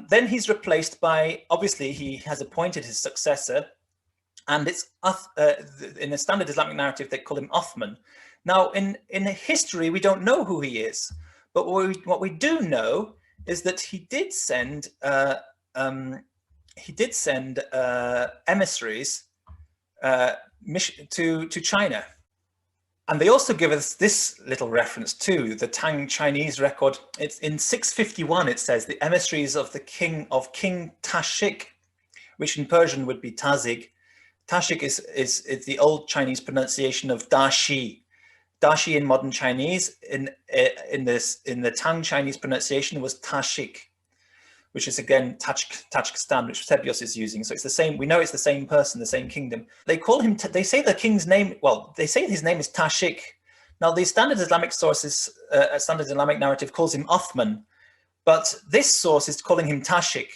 Then he's replaced by, obviously, he has appointed his successor, and it's in the standard Islamic narrative, they call him Uthman. Now, in history, we don't know who he is, but what we do know is that he did send emissaries to China. And they also give us this little reference too, the Tang Chinese record. It's in 651, it says, the emissaries of King Tashik, which in Persian would be Tazig. Tashik is the old Chinese pronunciation of Dashi. Dashi in modern Chinese, in the Tang Chinese pronunciation was Tashik, which is again Tajikistan, which Sebios is using. So it's the same. We know it's the same person, the same kingdom. They call him. They say the king's name. Well, they say his name is Tashik. Now the standard Islamic sources, standard Islamic narrative calls him Uthman, but this source is calling him Tashik.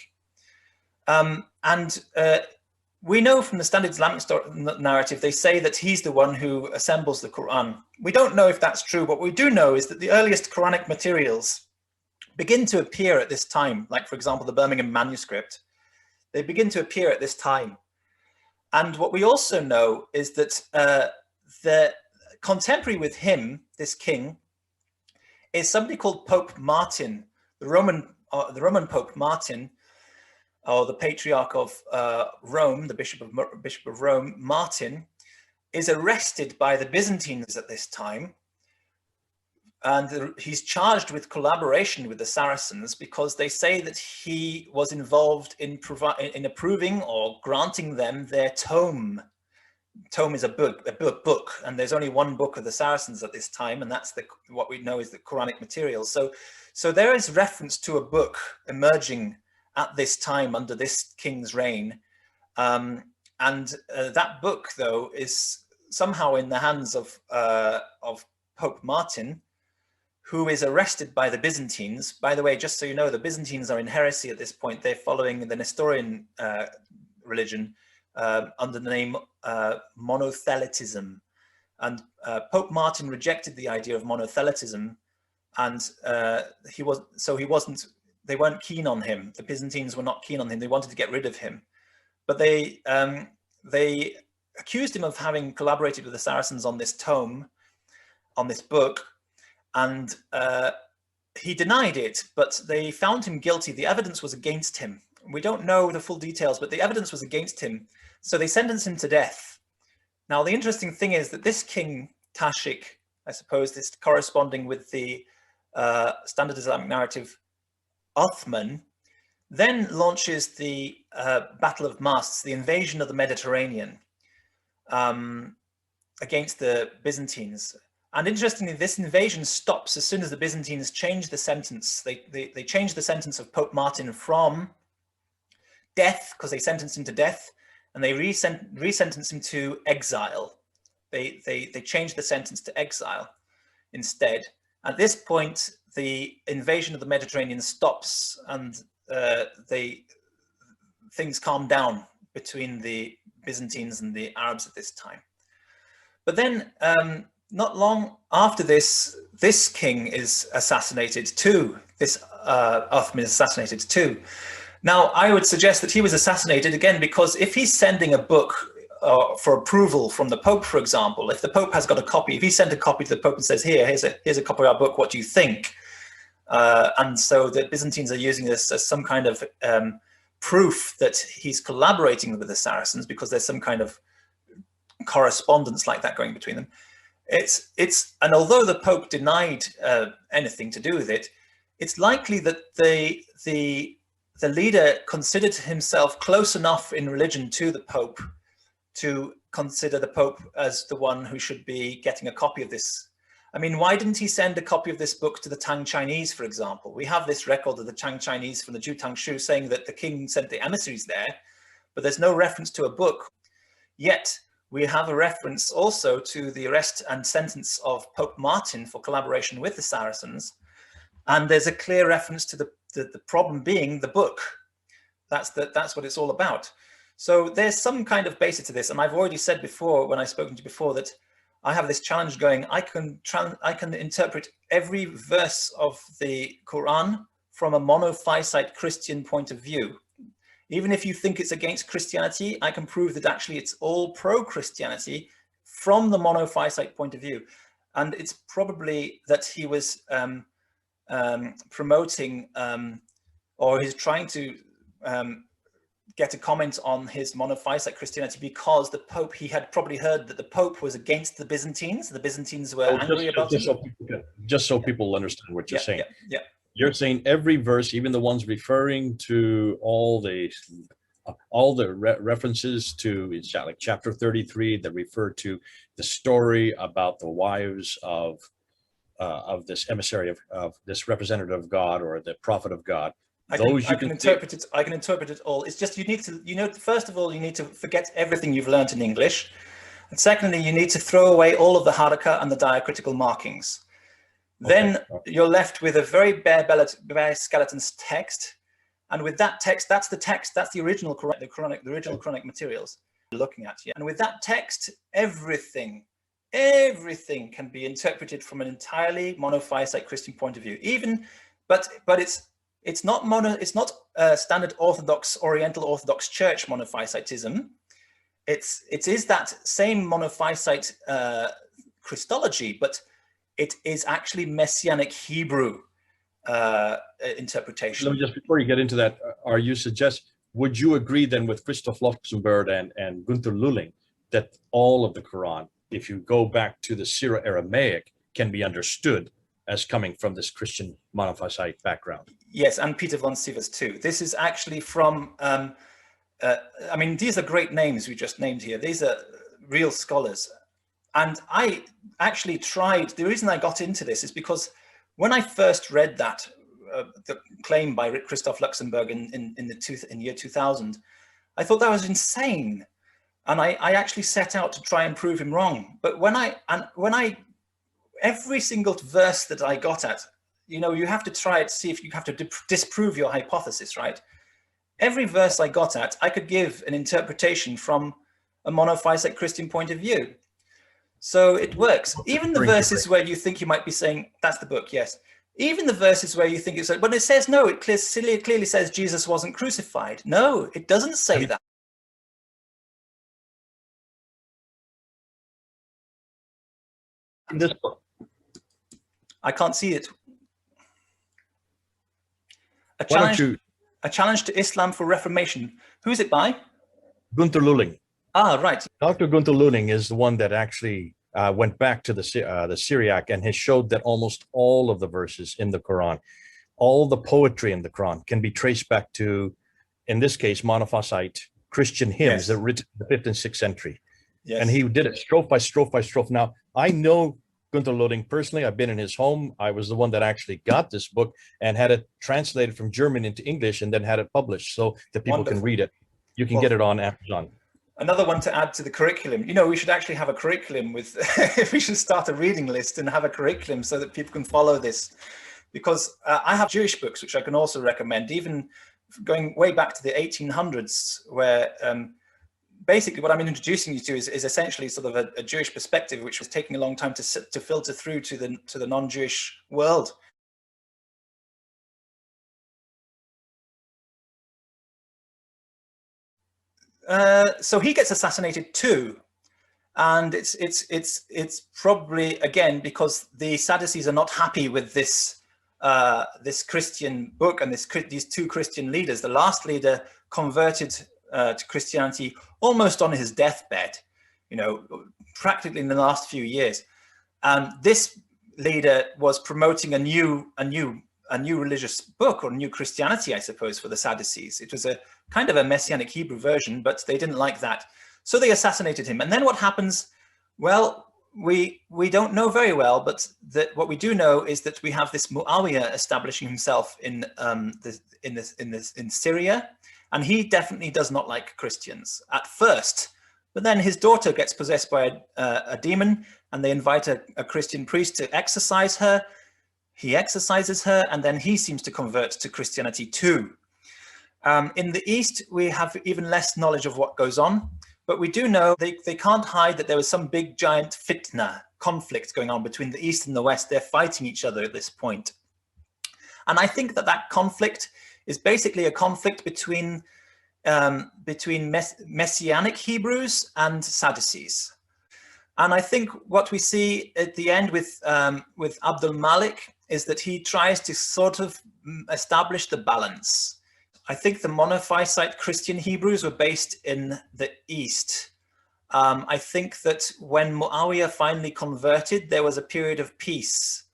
We know from the standard Islamic narrative, they say that he's the one who assembles the Quran. We don't know if that's true. What we do know is that the earliest Quranic materials begin to appear at this time, like, for example, the Birmingham manuscript. They begin to appear at this time. And what we also know is that the contemporary with him, this king, is somebody called Pope Martin, the Roman Pope Martin, or the Patriarch of Rome, the Bishop of Rome. Martin is arrested by the Byzantines at this time, and he's charged with collaboration with the Saracens because they say that he was involved in approving or granting them their tome. Tome is a book, and there's only one book of the Saracens at this time, and that's what we know is the Quranic material. So there is reference to a book emerging at this time under this king's reign, and that book, though, is somehow in the hands of Pope Martin, who is arrested by the Byzantines. By the way, just so you know, the Byzantines are in heresy at this point. They're following the Nestorian religion under the name monothelitism, and Pope Martin rejected the idea of monothelitism, and they weren't keen on him. The Byzantines were not keen on him. They wanted to get rid of him, but they accused him of having collaborated with the Saracens on this tome, on this book, and he denied it, but they found him guilty. The evidence was against him. We don't know the full details, but the evidence was against him. So they sentenced him to death. Now, the interesting thing is that this king, Tashik, I suppose this corresponding with the standard Islamic narrative, Uthman, then launches the Battle of Masts, the invasion of the Mediterranean against the Byzantines. And interestingly, this invasion stops as soon as the Byzantines change the sentence. They change the sentence of Pope Martin from death, because they sentenced him to death, and they re-sentence him to exile. They change the sentence to exile instead. At this point, the invasion of the Mediterranean stops, and things calm down between the Byzantines and the Arabs at this time. But then, not long after this, this king is assassinated too. This Uthman is assassinated too. Now, I would suggest that he was assassinated again because if he's sending a book for approval from the Pope, for example, if the Pope has got a copy, if he sent a copy to the Pope and says, here's a copy of our book, what do you think? And so the Byzantines are using this as some kind of proof that he's collaborating with the Saracens because there's some kind of correspondence like that going between them. And although the Pope denied anything to do with it, it's likely that the leader considered himself close enough in religion to the Pope to consider the Pope as the one who should be getting a copy of this. I mean, why didn't he send a copy of this book to the Tang Chinese, for example? We have this record of the Tang Chinese from the Ju Tangshu saying that the king sent the emissaries there, but there's no reference to a book. Yet, we have a reference also to the arrest and sentence of Pope Martin for collaboration with the Saracens. And there's a clear reference to the problem being the book. That's what it's all about. So there's some kind of basis to this. And I've already said before, when I've spoken to you before, that I have this challenge going. I can interpret every verse of the Quran from a monophysite Christian point of view. Even if you think it's against Christianity, I can prove that actually it's all pro-Christianity from the monophysite point of view. And it's probably that he was promoting or he's trying to get a comment on his monophysite Christianity because the Pope, he had probably heard that the Pope was against the Byzantines. The Byzantines were angry about it. Just so people understand what you're saying. Yeah. You're saying every verse, even the ones referring to all the references to, it's like chapter 33 that refer to the story about the wives of this emissary of this representative of God or the prophet of God. I can interpret it all. It's just you need to, first of all, you need to forget everything you've learned in English. And secondly, you need to throw away all of the harakah and the diacritical markings. Then you're left with a very bare skeleton's text. And with that text, that's the original Quranic materials you're looking at. Yeah? And with that text, everything can be interpreted from an entirely monophysite Christian point of view. But it's not standard Orthodox, Oriental Orthodox Church monophysitism. It is that same monophysite Christology, but it is actually Messianic Hebrew interpretation. Let me just, before you get into that, would you agree then with Christoph Luxemburg and Gunther Lulling that all of the Quran, if you go back to the Syro-Aramaic, can be understood as coming from this Christian monophysite background? Yes, and Peter von Sievers too. This is actually from, I mean, these are great names we just named here. These are real scholars. And I actually tried, the reason I got into this is because when I first read that, the claim by Christoph Luxemburg in year 2000, I thought that was insane. And I actually set out to try and prove him wrong. But every single verse that I got at, you have to try it, see if you have to disprove your hypothesis, right? Every verse I got at, I could give an interpretation from a monophysite Christian point of view. So it works. Even the verses where you think you might be saying, that's the book, yes. Even the verses where you think it's, but it says, no, it clearly says Jesus wasn't crucified. No, it doesn't say that. In this book. I can't see it. A challenge to Islam for Reformation. Who is it by? Gunther Lulling. Ah, right. Dr. Gunther Lulling is the one that actually went back to the Syriac and has showed that almost all of the verses in the Quran, all the poetry in the Quran can be traced back to, in this case, monophysite Christian hymns that were written in the 5th and 6th century. Yes. And he did it strophe by strophe by strophe. Now, I know Gunther Lulling personally. I've been in his home. I was the one that actually got this book and had it translated from German into English and then had it published so that people can read it. You can get it on Amazon. Another one to add to the curriculum. We should actually have a curriculum with, we should start a reading list and have a curriculum so that people can follow this. Because I have Jewish books, which I can also recommend, even going way back to the 1800s, where basically what I'm introducing you to is essentially sort of a Jewish perspective, which was taking a long time to filter through to the non-Jewish world. So he gets assassinated too, and it's probably again because the Sadducees are not happy with this this Christian book and these two Christian leaders. The last leader converted to Christianity almost on his deathbed, practically in the last few years. And this leader was promoting a new religious book or new Christianity, I suppose, for the Sadducees. It was a kind of a Messianic Hebrew version, but they didn't like that. So they assassinated him. And then what happens? Well, we don't know very well, but what we do know is that we have this Muawiyah establishing himself in Syria, and he definitely does not like Christians at first. But then his daughter gets possessed by a demon, and they invite a Christian priest to exorcise her. He exorcises her, and then he seems to convert to Christianity too. In the East, we have even less knowledge of what goes on, but we do know they can't hide that there was some big giant fitna, conflict going on between the East and the West. They're fighting each other at this point. And I think that that conflict is basically a conflict between Messianic Hebrews and Sadducees. And I think what we see at the end with Abdul Malik is that he tries to sort of establish the balance. I think the monophysite Christian Hebrews were based in the East. I think that when Muawiyah finally converted, there was a period of peace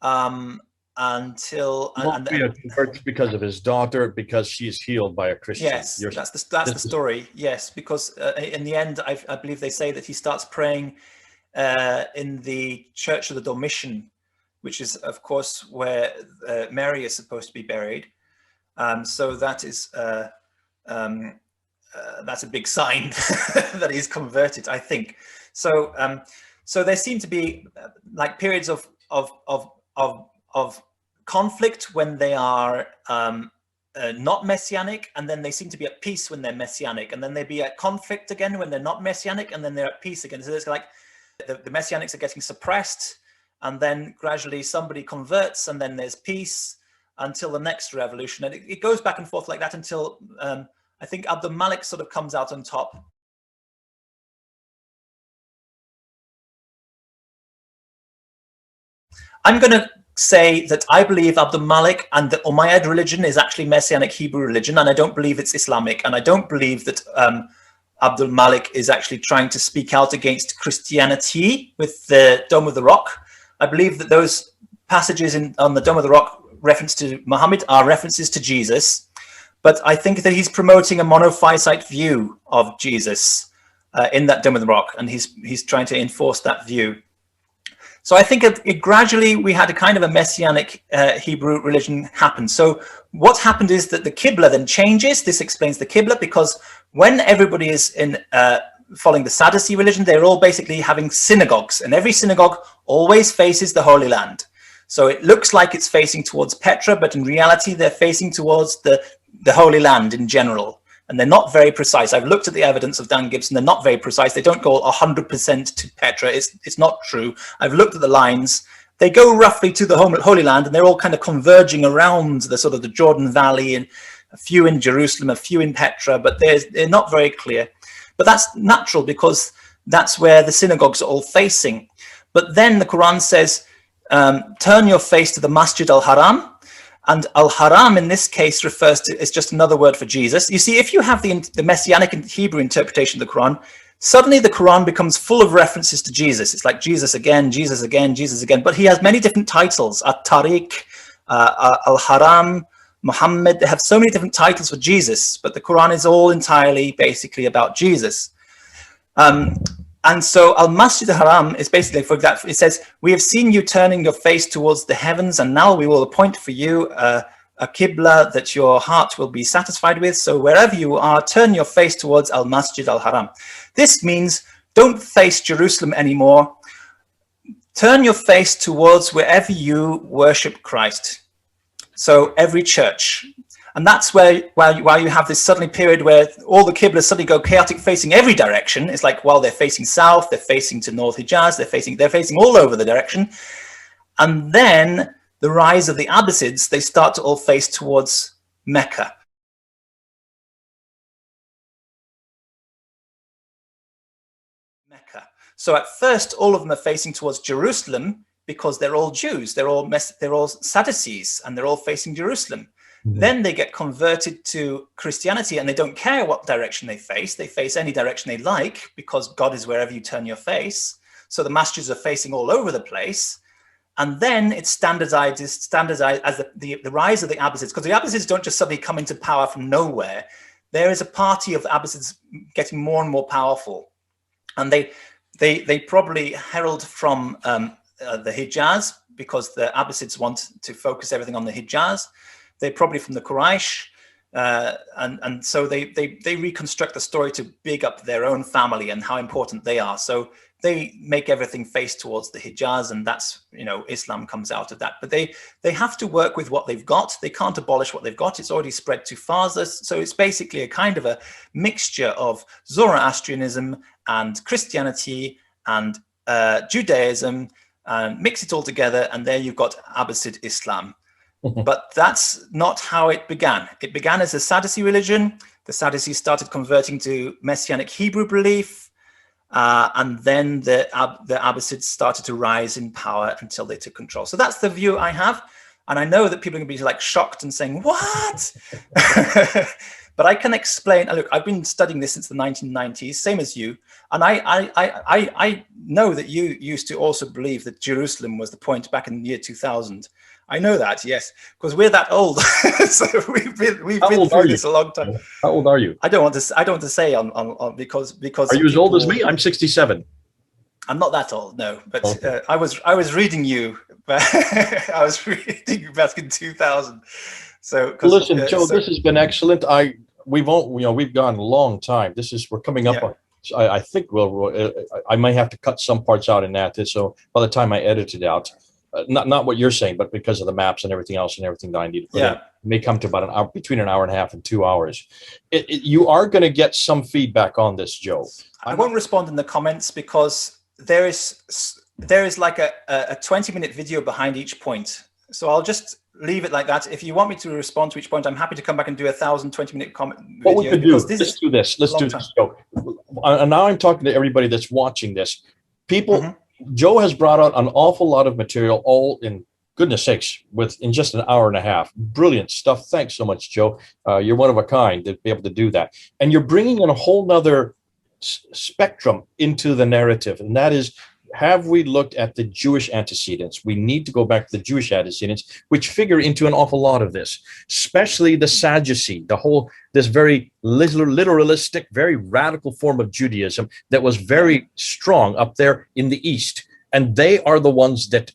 until Muawiyah converts because of his daughter, because she is healed by a Christian. Yes, that's the story. Yes, because in the end, I believe they say that he starts praying in the Church of the Dormition, which is, of course, where Mary is supposed to be buried. So that is that's a big sign that he's converted, I think. So so there seem to be like periods of conflict when they are not messianic, and then they seem to be at peace when they're messianic, and then they be at conflict again when they're not messianic, and then they're at peace again. So it's like the messianics are getting suppressed, and then gradually somebody converts, and then there's peace until the next revolution. And it goes back and forth like that until I think Abdul Malik sort of comes out on top. I'm going to say that I believe Abdul Malik and the Umayyad religion is actually Messianic Hebrew religion, and I don't believe it's Islamic, and I don't believe that Abdul Malik is actually trying to speak out against Christianity with the Dome of the Rock. I believe that those passages on the Dome of the Rock reference to Muhammad are references to Jesus, but I think that he's promoting a monophysite view of Jesus in that Dome of the Rock, and he's trying to enforce that view. So I think it gradually we had a kind of a Messianic Hebrew religion happen. So what happened is that the Qibla then changes. This explains the Qibla, because when everybody is in following the Sadducee religion, they're all basically having synagogues, and every synagogue always faces the Holy Land. So it looks like it's facing towards Petra, but in reality, they're facing towards the Holy Land in general. And they're not very precise. I've looked at the evidence of Dan Gibson. They're not very precise. They don't go 100% to Petra. It's not true. I've looked at the lines. They go roughly to the Holy Land, and they're all kind of converging around the sort of the Jordan Valley, and a few in Jerusalem, a few in Petra, but they're not very clear. But that's natural, because that's where the synagogues are all facing. But then the Quran says, turn your face to the Masjid al-Haram. And al-Haram in this case refers to, it's just another word for Jesus. You see, if you have the Messianic and Hebrew interpretation of the Quran, suddenly the Quran becomes full of references to Jesus. It's like Jesus again, Jesus again, Jesus again. But he has many different titles, At-Tariq, al-Haram, Muhammad. They have so many different titles for Jesus, but the Quran is all entirely basically about Jesus. And so Al-Masjid al-Haram is basically, for example, it says, we have seen you turning your face towards the heavens, and now we will appoint for you a Qibla that your heart will be satisfied with. So wherever you are, turn your face towards Al-Masjid al-Haram. This means don't face Jerusalem anymore. Turn your face towards wherever you worship Christ. So every church. And that's where, while you have this suddenly period where all the Qiblas suddenly go chaotic, facing every direction. It's like, while they're facing south, they're facing to North Hijaz, they're facing all over the direction. And then the rise of the Abbasids, they start to all face towards Mecca. So at first, all of them are facing towards Jerusalem, because they're all Jews, they're all Sadducees, and they're all facing Jerusalem. Then they get converted to Christianity, and they don't care what direction they face. They face any direction they like, because God is wherever you turn your face. So the masjids are facing all over the place. And then it's standardized as the rise of the Abbasids, because the Abbasids don't just suddenly come into power from nowhere. There is a party of the Abbasids getting more and more powerful. And they probably herald from the Hijaz, because the Abbasids want to focus everything on the Hijaz. They're probably from the Quraysh, and so they reconstruct the story to big up their own family and how important they are. So they make everything face towards the Hijaz, and that's, Islam comes out of that. But they have to work with what they've got. They can't abolish what they've got. It's already spread too far. So it's basically a kind of a mixture of Zoroastrianism and Christianity and Judaism, and mix it all together, and there you've got Abbasid Islam. But that's not how it began. It began as a Sadducee religion. The Sadducees started converting to Messianic Hebrew belief. And then the Abbasids started to rise in power until they took control. So that's the view I have. And I know that people are going to be like shocked and saying, what? But I can explain. Look, I've been studying this since the 1990s, same as you. And I know that you used to also believe that Jerusalem was the point back in the year 2000. I know that, yes, because we're that old. So we've been through this a long time. How old are you? I don't want to say on because are you as old as me? I'm 67. I'm not that old, no. But okay. I was reading you. I was reading you back in 2000. So listen, Joe, this has been excellent. We've gone a long time. We're coming up on. I think I might have to cut some parts out in that. So by the time I edit it out. Not what you're saying, but because of the maps and everything else and everything that I need to put in, it may come to about an hour, between an hour and a half and 2 hours. You are going to get some feedback on this, Joe. I won't respond in the comments because there is like a 20-minute video behind each point. So I'll just leave it like that. If you want me to respond to each point, I'm happy to come back and do a 20-minute comment video. What we could do, let's do this, Joe. And now I'm talking to everybody that's watching this. People... Mm-hmm. Joe has brought out an awful lot of material, all in goodness sakes, in just an hour and a half. Brilliant stuff. Thanks so much, Joe. You're one of a kind to be able to do that. And you're bringing in a whole nother spectrum into the narrative. And that is, have we looked at the Jewish antecedents? We need to go back to the Jewish antecedents, which figure into an awful lot of this, especially the Sadducee, this very literalistic, very radical form of Judaism that was very strong up there in the East. And they are the ones that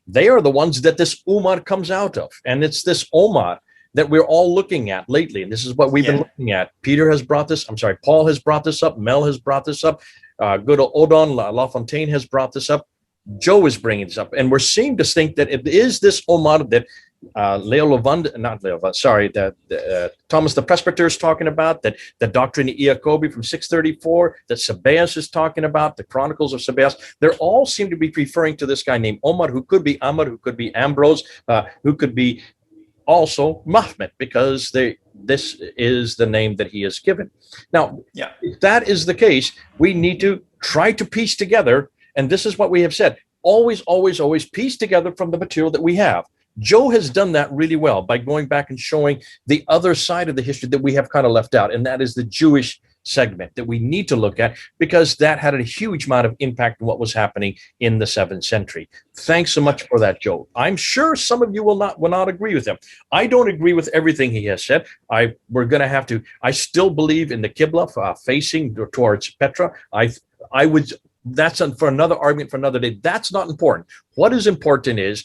this Ummah comes out of. And it's this Ummah that we're all looking at lately. And this is what we've been looking at. Paul has brought this up. Mel has brought this up. Good old Odon LaFontaine has brought this up. Joe is bringing this up. And we're seeing to think that it is this Ummah that Thomas the Presbyter is talking about, that the Doctrine of Iacobi from 634, that Sabaeus is talking about, the Chronicles of Sabaeus. They all seem to be referring to this guy named Omar, who could be Ahmad, who could be Ambrose, who could be also Mahmet, because this is the name that he is given. Now, if that is the case, we need to try to piece together, and this is what we have said, always piece together from the material that we have. Joe has done that really well by going back and showing the other side of the history that we have kind of left out, and that is the Jewish segment that we need to look at, because that had a huge amount of impact on what was happening in the 7th century. Thanks so much for that, Joe. I'm sure some of you will not agree with him. I don't agree with everything he has said. I still believe in the Qibla facing towards Petra. That's for another argument for another day. That's not important. What is important is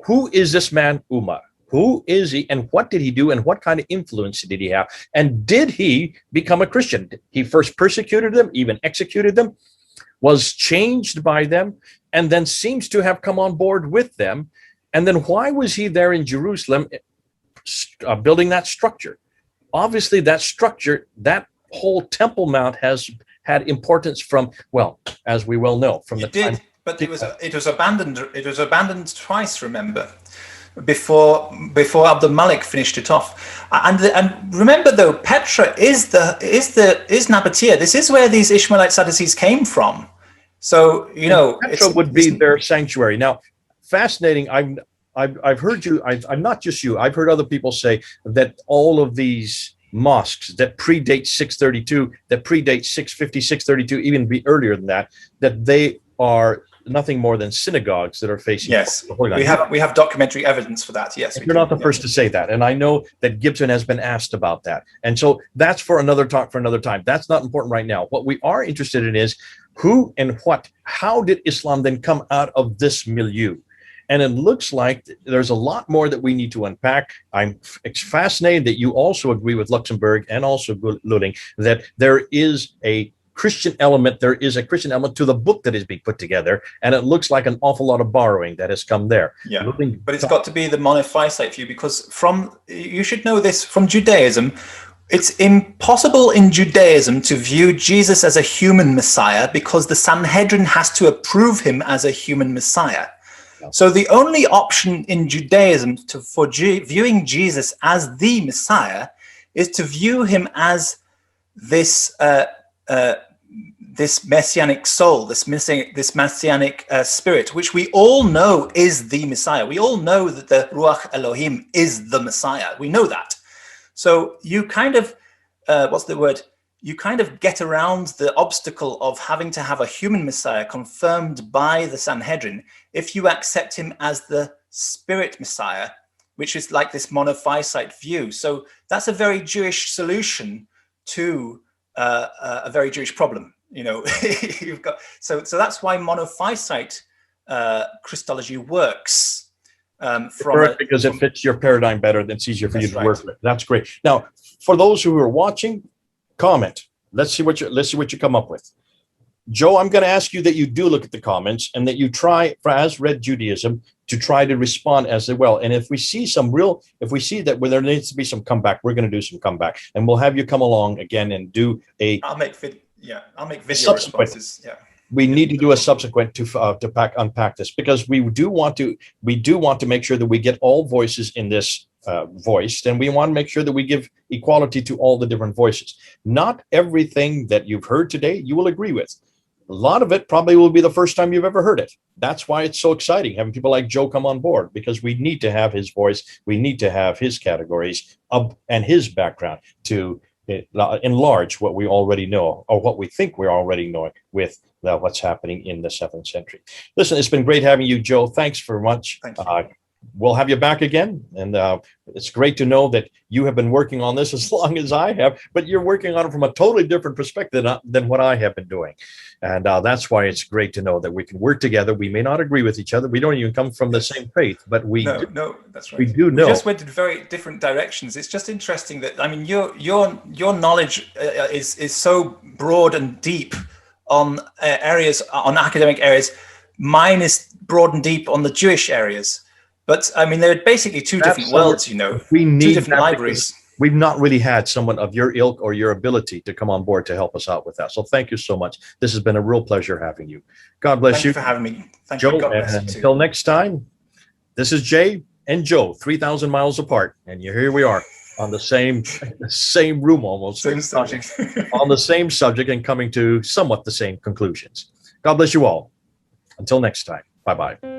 who is this man Umar? Who is he, and what did he do, and what kind of influence did he have? And did he become a Christian? He first persecuted them, even executed them, was changed by them, and then seems to have come on board with them. And then why was he there in Jerusalem building that structure? Obviously, that structure, that whole Temple Mount has had importance from, well, as we well know, from the time. But it was abandoned. It was abandoned twice, remember, before Abdul Malik finished it off. And remember, though, Petra is Nabatea. This is where these Ishmaelite Sadducees came from. So Petra would be their sanctuary. Now, fascinating. I've heard you. I'm not just you. I've heard other people say that all of these mosques that predate 632, that predate 650, 632, even be earlier than that, that they are nothing more than synagogues that are facing. Yes, we have documentary evidence for that. Yes, you're not the first to say that, and I know that Gibson has been asked about that, and so that's for another talk for another time. That's not important right now. What we are interested in is who and how did Islam then come out of this milieu? And it looks like there's a lot more that we need to unpack. I'm fascinated that you also agree with Luxembourg and also Lulling that there is a Christian element. There is a Christian element to the book that is being put together, and it looks like an awful lot of borrowing that has come there. Yeah, but it's got to be the monophysite view, because you should know this from Judaism. It's impossible in Judaism to view Jesus as a human Messiah, because the Sanhedrin has to approve him as a human Messiah. So the only option in Judaism for viewing Jesus as the Messiah is to view him as this this messianic soul, this messianic spirit, which we all know is the Messiah. We all know that the Ruach Elohim is the Messiah. We know that. So you kind of, what's the word? You kind of get around the obstacle of having to have a human Messiah confirmed by the Sanhedrin if you accept him as the spirit Messiah, which is like this monophysite view. So that's a very Jewish solution to a very Jewish problem. You know, you've got so that's why monophysite Christology works. Because it fits your paradigm better than it's easier for you to work with. That's great. Now, for those who are watching, comment. Let's see what you come up with. Joe, I'm going to ask you that you do look at the comments and that you try, as Red Judaism, to try to respond as well. And if we see that where there needs to be some comeback, we're going to do some comeback, and we'll have you come along again and do a. I'll make video responses. Yeah. We need to do a subsequent to unpack this, because we do want to make sure that we get all voices in this voiced, and we want to make sure that we give equality to all the different voices. Not everything that you've heard today you will agree with. A lot of it probably will be the first time you've ever heard it. That's why it's so exciting having people like Joe come on board, because we need to have his voice, we need to have his categories and his background to enlarge what we already know, or what we think we're already knowing with what's happening in the 7th century. Listen, it's been great having you, Joe. Thanks very much. Thank you. We'll have you back again. And it's great to know that you have been working on this as long as I have, but you're working on it from a totally different perspective than what I have been doing. And that's why it's great to know that we can work together. We may not agree with each other. We don't even come from the same faith, but no, that's right. We do know. We just went in very different directions. It's just interesting that, I mean, your knowledge is so broad and deep on academic areas. Mine is broad and deep on the Jewish areas. But I mean, they're basically two different worlds, you know, we need two different libraries. We've not really had someone of your ilk or your ability to come on board to help us out with that. So thank you so much. This has been a real pleasure having you. God bless you. Thank you for having me. Thank Joe, you. God bless you too. Until next time, this is Jay and Joe, 3,000 miles apart. And here we are on the same room almost. Same subject. On the same subject and coming to somewhat the same conclusions. God bless you all. Until next time. Bye-bye.